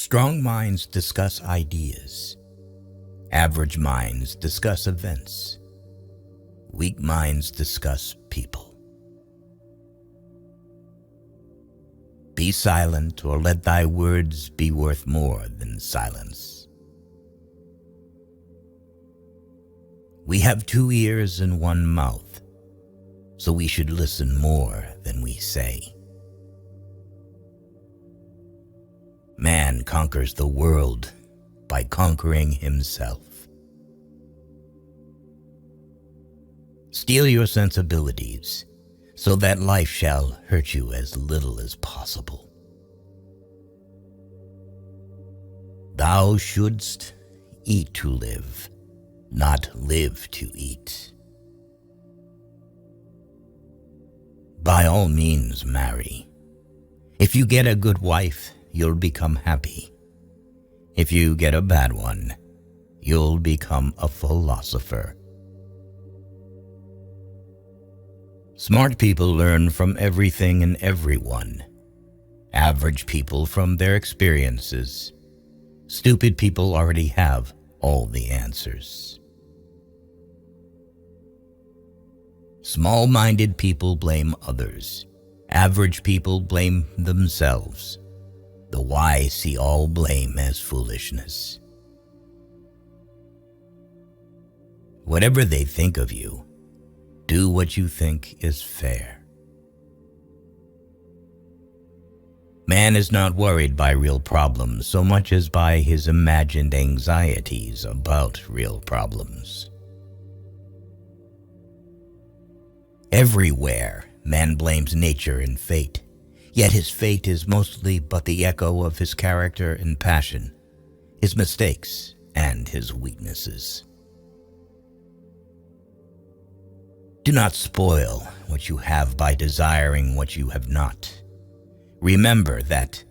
Strong minds discuss ideas. Average minds discuss events. Weak minds discuss people. Be silent, or let thy words be worth more than silence. We have 2 ears and 1 mouth, so we should listen more than we say. Man conquers the world by conquering himself. Steel your sensibilities, so that life shall hurt you as little as possible. Thou shouldst eat to live, not live to eat. By all means, marry. If you get a good wife, you'll become happy. If you get a bad one, you'll become a philosopher. Smart people learn from everything and everyone. Average people from their experiences. Stupid people already have all the answers. Small-minded people blame others. Average people blame themselves. The wise see all blame as foolishness. Whatever they think of you, do what you think is fair. Man is not worried by real problems so much as by his imagined anxieties about real problems. Everywhere, man blames nature and fate. Yet his fate is mostly but the echo of his character and passion, his mistakes and his weaknesses. Do not spoil what you have by desiring what you have not. Remember that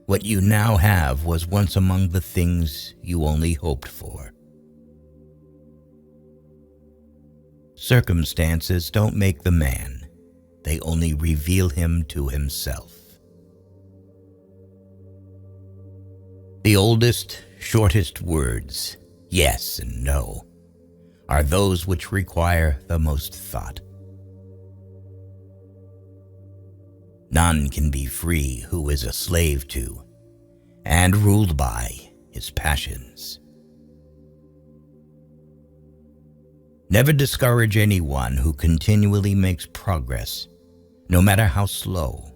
what you now have was once among the things you only hoped for. Circumstances don't make the man. They only reveal him to himself. The oldest, shortest words, yes and no, are those which require the most thought. None can be free who is a slave to and ruled by his passions. Never discourage anyone who continually makes progress, no matter how slow,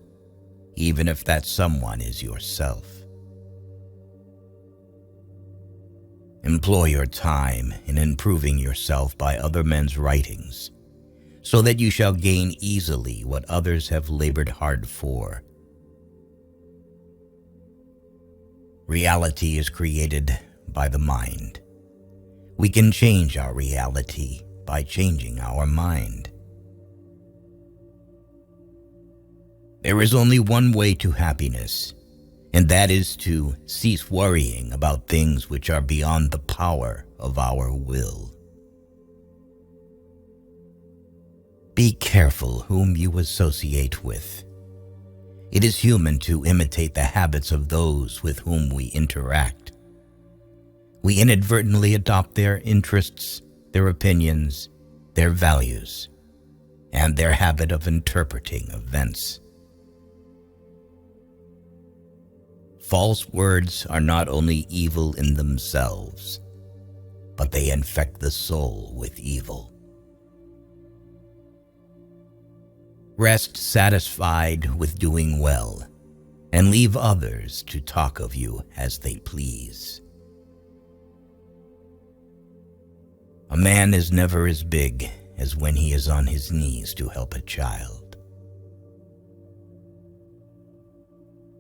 even if that someone is yourself. Employ your time in improving yourself by other men's writings, so that you shall gain easily what others have labored hard for. Reality is created by the mind. We can change our reality by changing our mind. There is only one way to happiness, and that is to cease worrying about things which are beyond the power of our will. Be careful whom you associate with. It is human to imitate the habits of those with whom we interact. We inadvertently adopt their interests, their opinions, their values, and their habit of interpreting events. False words are not only evil in themselves, but they infect the soul with evil. Rest satisfied with doing well, and leave others to talk of you as they please. A man is never as big as when he is on his knees to help a child.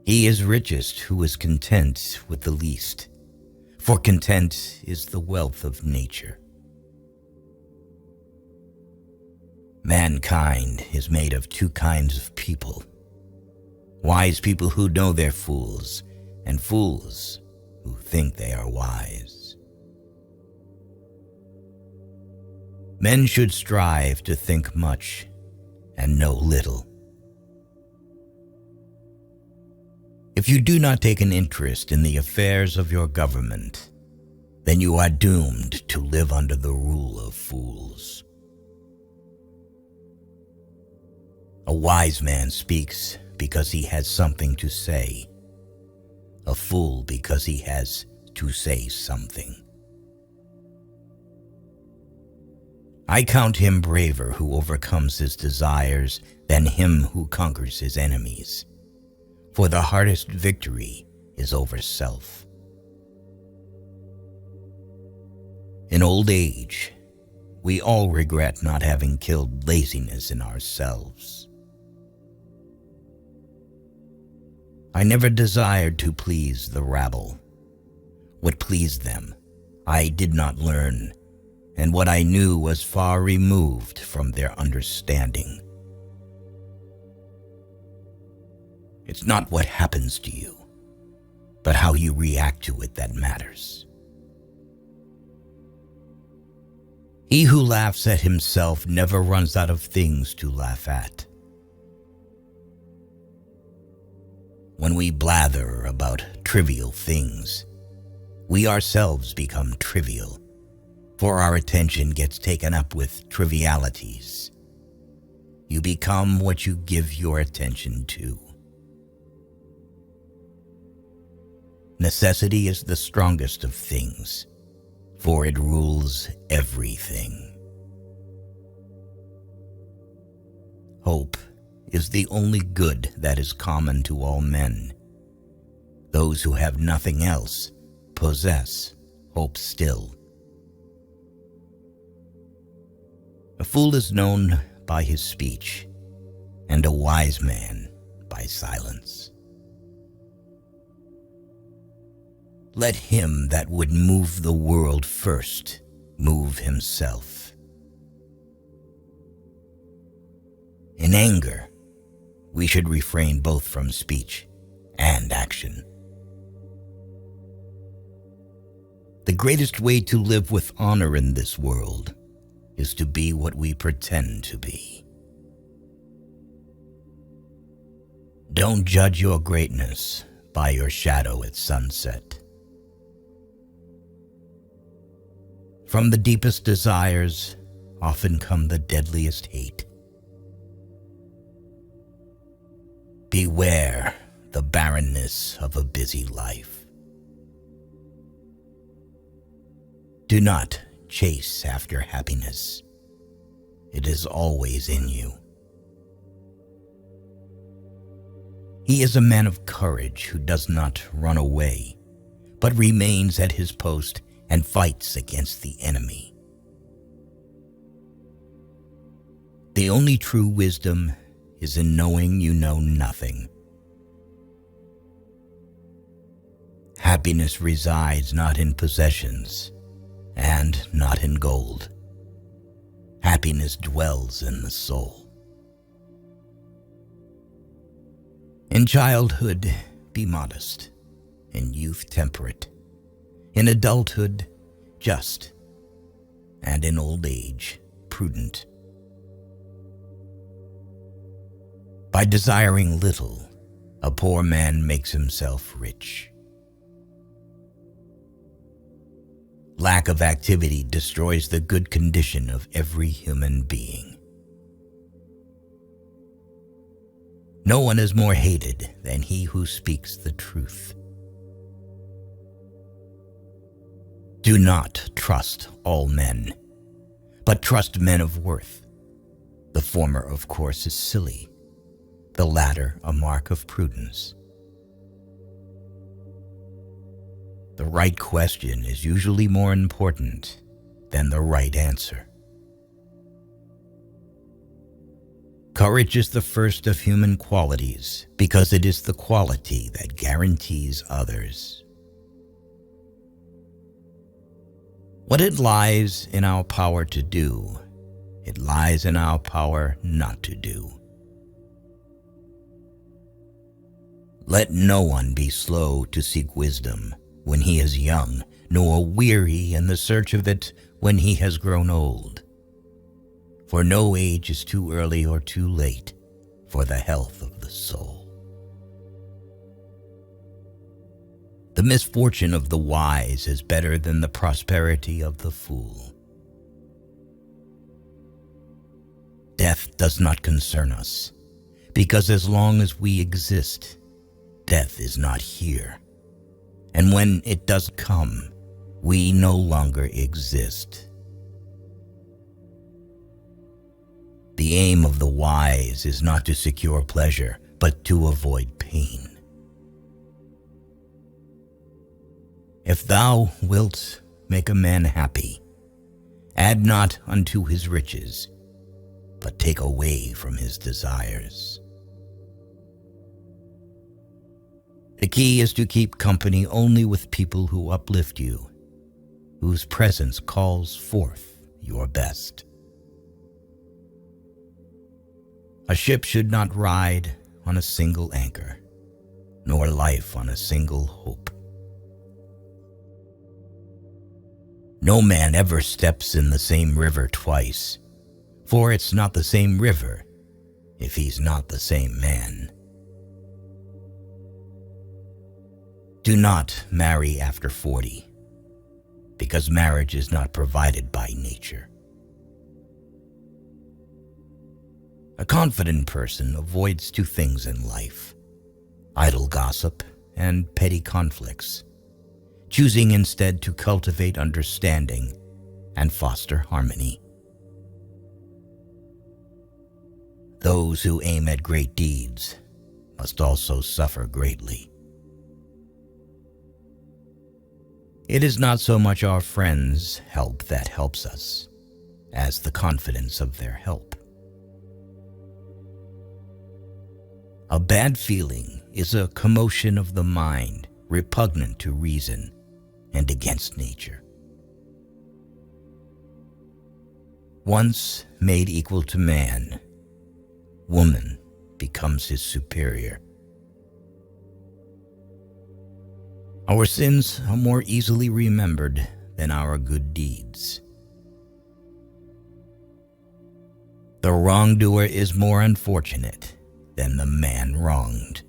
He is richest who is content with the least, for content is the wealth of nature. Mankind is made of 2 kinds of people: wise people who know they're fools, and fools who think they are wise. Men should strive to think much and know little. If you do not take an interest in the affairs of your government, then you are doomed to live under the rule of fools. A wise man speaks because he has something to say, a fool because he has to say something. I count him braver who overcomes his desires than him who conquers his enemies, for the hardest victory is over self. In old age, we all regret not having killed laziness in ourselves. I never desired to please the rabble. What pleased them, I did not learn, and what I knew was far removed from their understanding. It's not what happens to you, but how you react to it that matters. He who laughs at himself never runs out of things to laugh at. When we blather about trivial things, we ourselves become trivial, for our attention gets taken up with trivialities. You become what you give your attention to. Necessity is the strongest of things, for it rules everything. Hope is the only good that is common to all men. Those who have nothing else possess hope still. A fool is known by his speech, and a wise man by silence. Let him that would move the world first move himself. In anger, we should refrain both from speech and action. The greatest way to live with honor in this world is to be what we pretend to be. Don't judge your greatness by your shadow at sunset. From the deepest desires often come the deadliest hate. Beware the barrenness of a busy life. Do not chase after happiness. It is always in you. He is a man of courage who does not run away, but remains at his post and fights against the enemy. The only true wisdom is in knowing you know nothing. Happiness resides not in possessions and not in gold. Happiness dwells in the soul. In childhood, be modest. In youth, temperate. In adulthood, just. And in old age, prudent. By desiring little, a poor man makes himself rich. Lack of activity destroys the good condition of every human being. No one is more hated than he who speaks the truth. Do not trust all men, but trust men of worth. The former, of course, is silly, the latter a mark of prudence. The right question is usually more important than the right answer. Courage is the first of human qualities because it is the quality that guarantees others. What it lies in our power to do, it lies in our power not to do. Let no one be slow to seek wisdom when he is young, nor weary in the search of it when he has grown old. For no age is too early or too late for the health of the soul. The misfortune of the wise is better than the prosperity of the fool. Death does not concern us, because as long as we exist, death is not here. And when it does come, we no longer exist. The aim of the wise is not to secure pleasure, but to avoid pain. If thou wilt make a man happy, add not unto his riches, but take away from his desires. The key is to keep company only with people who uplift you, whose presence calls forth your best. A ship should not ride on a single anchor, nor life on a single hope. No man ever steps in the same river twice, for it's not the same river if he's not the same man. Do not marry after 40, because marriage is not provided by nature. A confident person avoids two things in life: idle gossip and petty conflicts, choosing instead to cultivate understanding and foster harmony. Those who aim at great deeds must also suffer greatly. It is not so much our friends' help that helps us, as the confidence of their help. A bad feeling is a commotion of the mind, repugnant to reason and against nature. Once made equal to man, woman becomes his superior. Our sins are more easily remembered than our good deeds. The wrongdoer is more unfortunate than the man wronged.